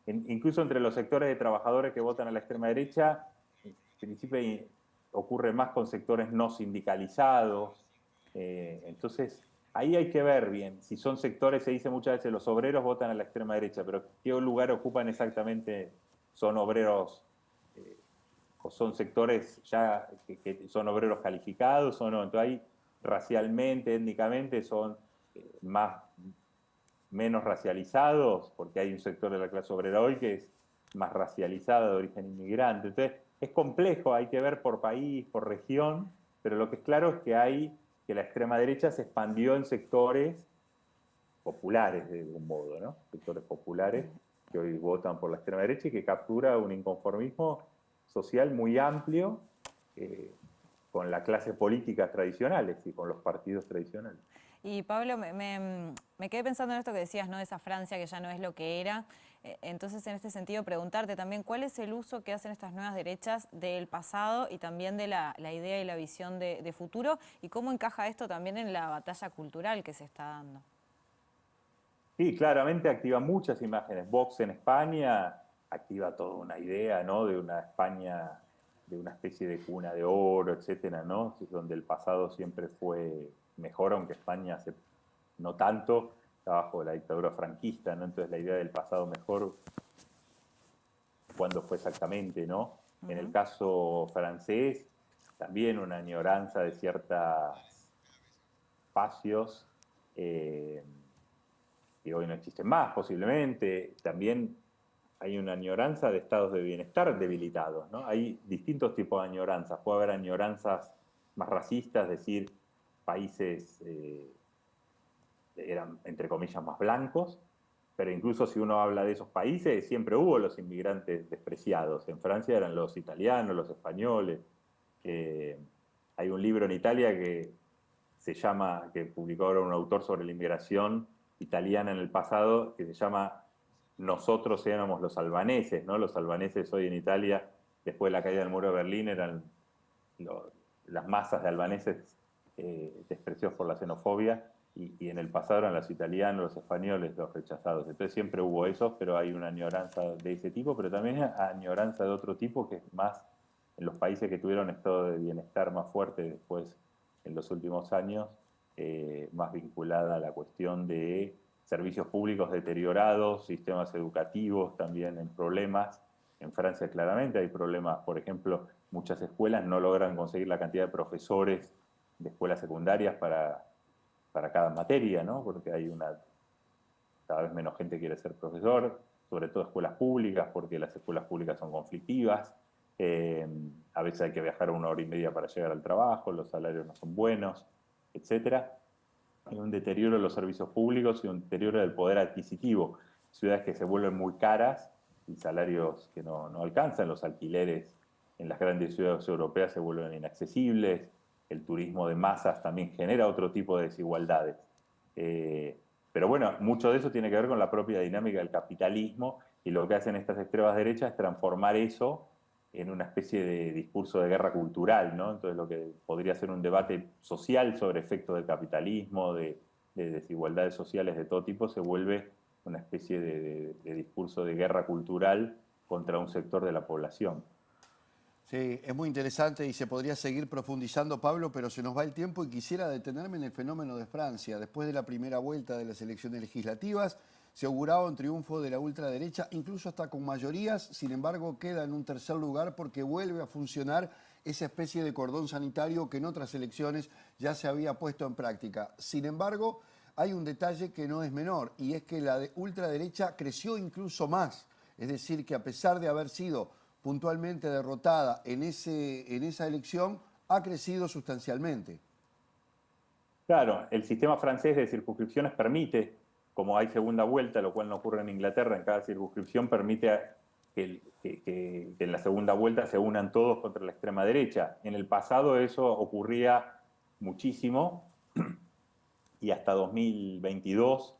incluso entre los sectores de trabajadores que votan a la extrema derecha, en principio ocurre más con sectores no sindicalizados. Entonces, ahí hay que ver bien. Si son sectores, se dice muchas veces, los obreros votan a la extrema derecha, pero ¿qué lugar ocupan exactamente? ¿Son obreros o son sectores ya que son obreros calificados o no? Entonces ahí racialmente, étnicamente son menos racializados, porque hay un sector de la clase obrera hoy que es más racializada, de origen inmigrante. Entonces, es complejo, hay que ver por país, por región, pero lo que es claro es que la extrema derecha se expandió en sectores populares, de algún modo, ¿no? Sectores populares que hoy votan por la extrema derecha y que captura un inconformismo social muy amplio con las clases políticas tradicionales y con los partidos tradicionales. Y Pablo, me quedé pensando en esto que decías, ¿no? De esa Francia que ya no es lo que era. Entonces, en este sentido, preguntarte también cuál es el uso que hacen estas nuevas derechas del pasado y también de la idea y la visión de futuro, y cómo encaja esto también en la batalla cultural que se está dando. Sí, claramente activa muchas imágenes. Vox en España activa toda una idea, ¿no? De una España, de una especie de cuna de oro, etcétera, ¿no? Donde el pasado siempre fue mejor, aunque España no tanto, está bajo la dictadura franquista, ¿no? Entonces la idea del pasado mejor, ¿cuándo fue exactamente, no? En el caso francés, también una añoranza de ciertos espacios que hoy no existen más, posiblemente. También hay una añoranza de estados de bienestar debilitados, ¿no? Hay distintos tipos de añoranzas. Puede haber añoranzas más racistas, es decir, países eran, entre comillas, más blancos, pero incluso si uno habla de esos países, siempre hubo los inmigrantes despreciados. En Francia eran los italianos, los españoles. Hay un libro en Italia que publicó ahora un autor sobre la inmigración italiana en el pasado, que se llama Nosotros éramos los albaneses, ¿no? Los albaneses hoy en Italia, después de la caída del muro de Berlín, eran las masas de albaneses despreciados por la xenofobia, y en el pasado eran los italianos, los españoles, los rechazados. Entonces siempre hubo eso, pero hay una añoranza de ese tipo, pero también añoranza de otro tipo, que es más en los países que tuvieron estado de bienestar más fuerte después en los últimos años, más vinculada a la cuestión de servicios públicos deteriorados, sistemas educativos también en problemas. En Francia claramente hay problemas, por ejemplo, muchas escuelas no logran conseguir la cantidad de profesores de escuelas secundarias para cada materia, ¿no? Porque cada vez menos gente quiere ser profesor, sobre todo escuelas públicas, porque las escuelas públicas son conflictivas. A veces hay que viajar 1 hora y media para llegar al trabajo, los salarios no son buenos, etcétera. Hay un deterioro de los servicios públicos y un deterioro del poder adquisitivo. Ciudades que se vuelven muy caras y salarios que no alcanzan, los alquileres en las grandes ciudades europeas se vuelven inaccesibles, el turismo de masas también genera otro tipo de desigualdades. Pero bueno, mucho de eso tiene que ver con la propia dinámica del capitalismo, y lo que hacen estas extremas derechas es transformar eso en una especie de discurso de guerra cultural, ¿no? Entonces lo que podría ser un debate social sobre efectos del capitalismo, de desigualdades sociales de todo tipo, se vuelve una especie de discurso de guerra cultural contra un sector de la población. Sí, es muy interesante y se podría seguir profundizando, Pablo, pero se nos va el tiempo y quisiera detenerme en el fenómeno de Francia. Después de la primera vuelta de las elecciones legislativas, se auguraba un triunfo de la ultraderecha, incluso hasta con mayorías. Sin embargo, queda en un tercer lugar porque vuelve a funcionar esa especie de cordón sanitario que en otras elecciones ya se había puesto en práctica. Sin embargo, hay un detalle que no es menor, y es que la ultraderecha creció incluso más. Es decir, que a pesar de haber sido puntualmente derrotada en esa elección, ha crecido sustancialmente. Claro, el sistema francés de circunscripciones permite, como hay segunda vuelta, lo cual no ocurre en Inglaterra, en cada circunscripción permite que en la segunda vuelta se unan todos contra la extrema derecha. En el pasado eso ocurría muchísimo, y hasta 2022,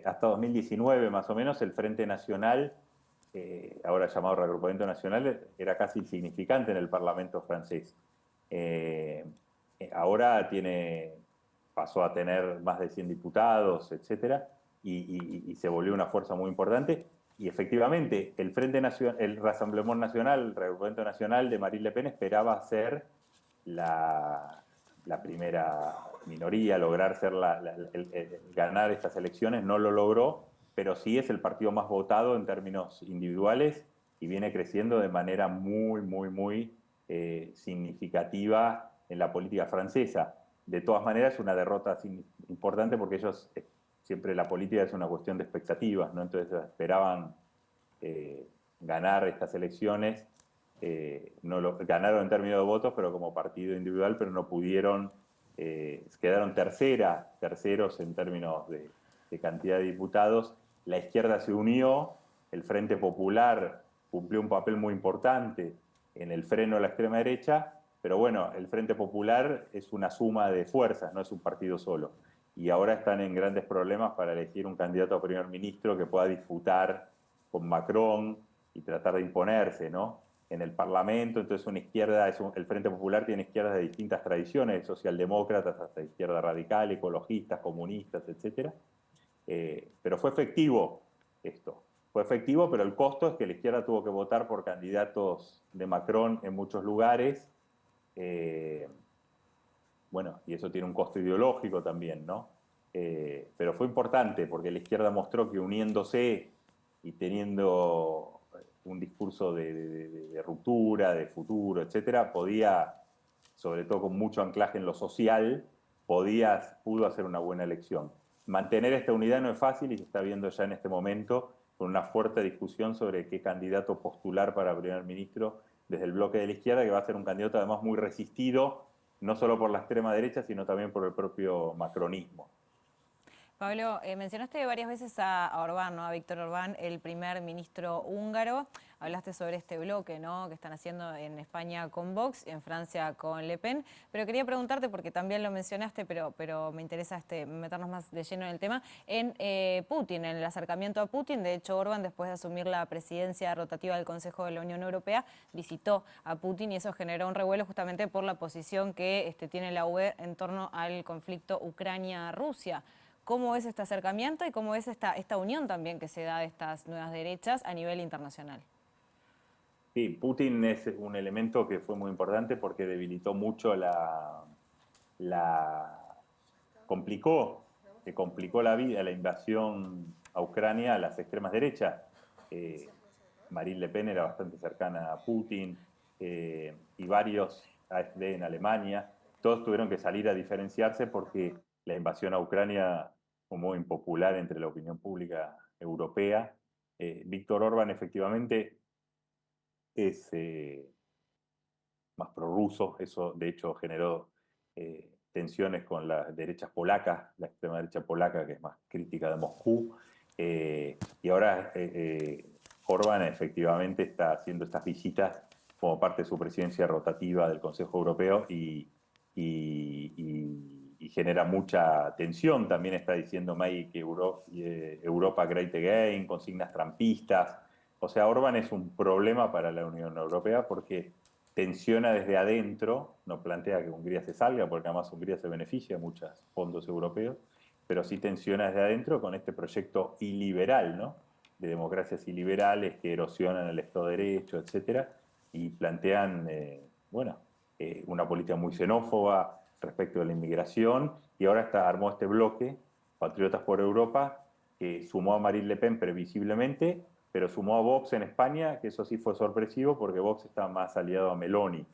hasta 2019 más o menos, el Frente Nacional, ahora llamado Reagrupamiento Nacional, era casi insignificante en el Parlamento francés. Ahora pasó a tener más de 100 diputados, etcétera, y se volvió una fuerza muy importante. Y efectivamente, el Frente Nacional, el Rassemblement Nacional, el Reagrupamiento Nacional de Marine Le Pen esperaba ser la primera minoría, lograr ganar estas elecciones. No lo logró, pero sí es el partido más votado en términos individuales y viene creciendo de manera muy, muy, muy significativa en la política francesa. De todas maneras, una derrota importante porque ellos, siempre la política es una cuestión de expectativas, ¿no? Entonces esperaban ganar estas elecciones. Ganaron en términos de votos, pero como partido individual, pero no pudieron, quedaron terceros en términos de cantidad de diputados. La izquierda se unió, el Frente Popular cumplió un papel muy importante en el freno a la extrema derecha, pero bueno, el Frente Popular es una suma de fuerzas, no es un partido solo. Y ahora están en grandes problemas para elegir un candidato a primer ministro que pueda disputar con Macron y tratar de imponerse, ¿no? En el Parlamento. Entonces una izquierda, el Frente Popular tiene izquierdas de distintas tradiciones, socialdemócratas hasta izquierda radical, ecologistas, comunistas, etc. Pero fue efectivo esto. Fue efectivo, pero el costo es que la izquierda tuvo que votar por candidatos de Macron en muchos lugares. Bueno, y eso tiene un costo ideológico también, ¿no? Pero fue importante porque la izquierda mostró que uniéndose y teniendo un discurso de ruptura, de futuro, etcétera, podía, sobre todo con mucho anclaje en lo social, pudo hacer una buena elección. Mantener esta unidad no es fácil y se está viendo ya en este momento con una fuerte discusión sobre qué candidato postular para primer ministro desde el bloque de la izquierda, que va a ser un candidato además muy resistido, no solo por la extrema derecha, sino también por el propio macronismo. Pablo, mencionaste varias veces a Orbán, ¿no? A Víctor Orbán, el primer ministro húngaro. Hablaste sobre este bloque, ¿no? Que están haciendo en España con Vox, en Francia con Le Pen. Pero quería preguntarte, porque también lo mencionaste, pero me interesa meternos más de lleno en el tema, en Putin, en el acercamiento a Putin. De hecho, Orbán, después de asumir la presidencia rotativa del Consejo de la Unión Europea, visitó a Putin y eso generó un revuelo justamente por la posición que tiene la UE en torno al conflicto Ucrania-Rusia. ¿Cómo es este acercamiento y cómo es esta unión también que se da de estas nuevas derechas a nivel internacional? Sí, Putin es un elemento que fue muy importante porque debilitó mucho la complicó la vida, la invasión a Ucrania a las extremas derechas. Marine Le Pen era bastante cercana a Putin, y varios AfD en Alemania, todos tuvieron que salir a diferenciarse porque la invasión a Ucrania fue muy impopular entre la opinión pública europea. Víctor Orbán efectivamente es más prorruso, eso de hecho generó tensiones con las derechas polacas, la extrema derecha polaca que es más crítica de Moscú, y ahora Orbán efectivamente está haciendo estas visitas como parte de su presidencia rotativa del Consejo Europeo y genera mucha tensión. También está diciendo May que Europa Great Again, consignas trampistas. O sea, Orbán es un problema para la Unión Europea porque tensiona desde adentro, no plantea que Hungría se salga, porque además Hungría se beneficia de muchos fondos europeos, pero sí tensiona desde adentro con este proyecto iliberal, ¿no? De democracias iliberales que erosionan el Estado de Derecho, etcétera, y plantean, una política muy xenófoba respecto de la inmigración, y ahora armó este bloque, Patriotas por Europa, que sumó a Marine Le Pen previsiblemente, pero sumó a Vox en España, que eso sí fue sorpresivo, porque Vox está más aliado a Meloni,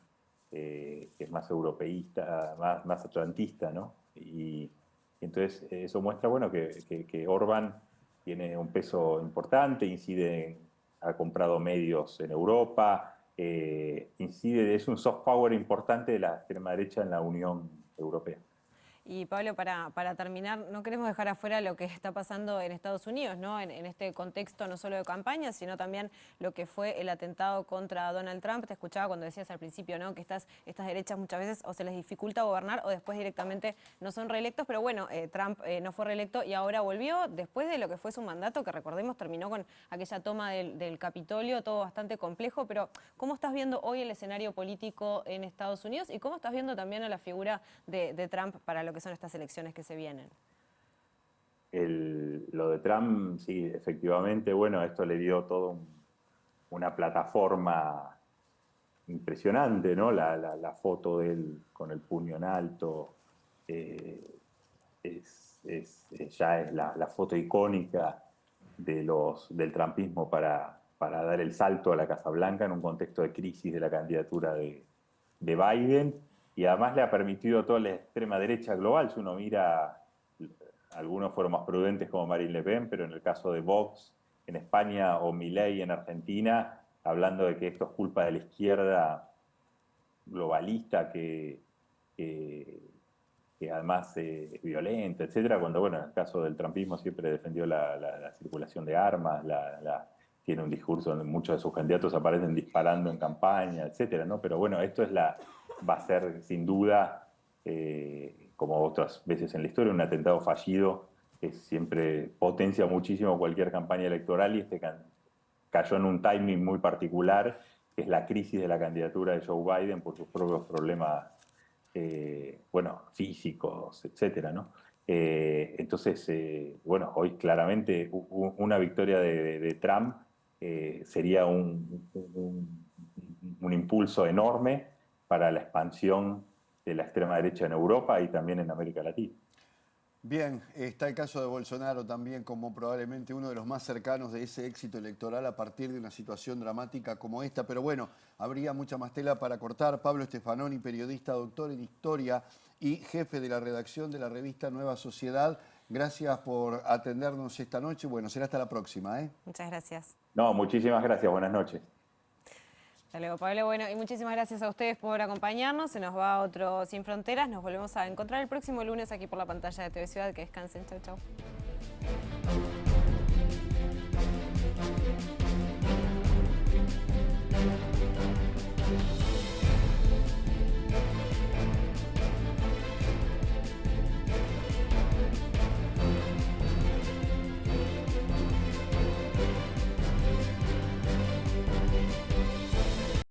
que es más europeísta, más atlantista, ¿no? Y entonces eso muestra, bueno, que Orbán tiene un peso importante, ha comprado medios en Europa, es un soft power importante de la extrema derecha en la Unión Europea. Y Pablo, para terminar, no queremos dejar afuera lo que está pasando en Estados Unidos, ¿no? En este contexto no solo de campaña, sino también lo que fue el atentado contra Donald Trump. Te escuchaba cuando decías al principio, ¿no? Que estas derechas muchas veces o se les dificulta gobernar o después directamente no son reelectos, pero bueno, Trump no fue reelecto y ahora volvió después de lo que fue su mandato, que recordemos terminó con aquella toma del Capitolio, todo bastante complejo, pero ¿cómo estás viendo hoy el escenario político en Estados Unidos y cómo estás viendo también a la figura de Trump para lo que son estas elecciones que se vienen? Lo de Trump, sí, efectivamente, bueno, esto le dio toda una plataforma impresionante, ¿no? La foto de él con el puño en alto ya es la foto icónica del trumpismo para dar el salto a la Casa Blanca en un contexto de crisis de la candidatura de Biden, y además le ha permitido a toda la extrema derecha global. Si uno mira, algunos fueron más prudentes como Marine Le Pen, pero en el caso de Vox en España o Milei en Argentina, hablando de que esto es culpa de la izquierda globalista que además es violenta, etcétera, cuando, bueno, en el caso del trumpismo siempre defendió la circulación de armas, tiene un discurso donde muchos de sus candidatos aparecen disparando en campaña, etcétera, ¿no? Pero bueno, esto va a ser sin duda, como otras veces en la historia, un atentado fallido que siempre potencia muchísimo cualquier campaña electoral, y cayó en un timing muy particular, que es la crisis de la candidatura de Joe Biden por sus propios problemas físicos, etcétera, ¿no? Entonces, hoy claramente una victoria de Trump sería un impulso enorme para la expansión de la extrema derecha en Europa y también en América Latina. Bien, está el caso de Bolsonaro también como probablemente uno de los más cercanos de ese éxito electoral a partir de una situación dramática como esta, pero bueno, habría mucha más tela para cortar. Pablo Stefanoni, periodista, doctor en Historia y jefe de la redacción de la revista Nueva Sociedad, gracias por atendernos esta noche. Bueno, será hasta la próxima, ¿eh? Muchas gracias. No, muchísimas gracias, buenas noches. Hasta luego, Pablo. Bueno, y muchísimas gracias a ustedes por acompañarnos. Se nos va otro Sin Fronteras. Nos volvemos a encontrar el próximo lunes aquí por la pantalla de TV Ciudad. Que descansen. Chau, chau.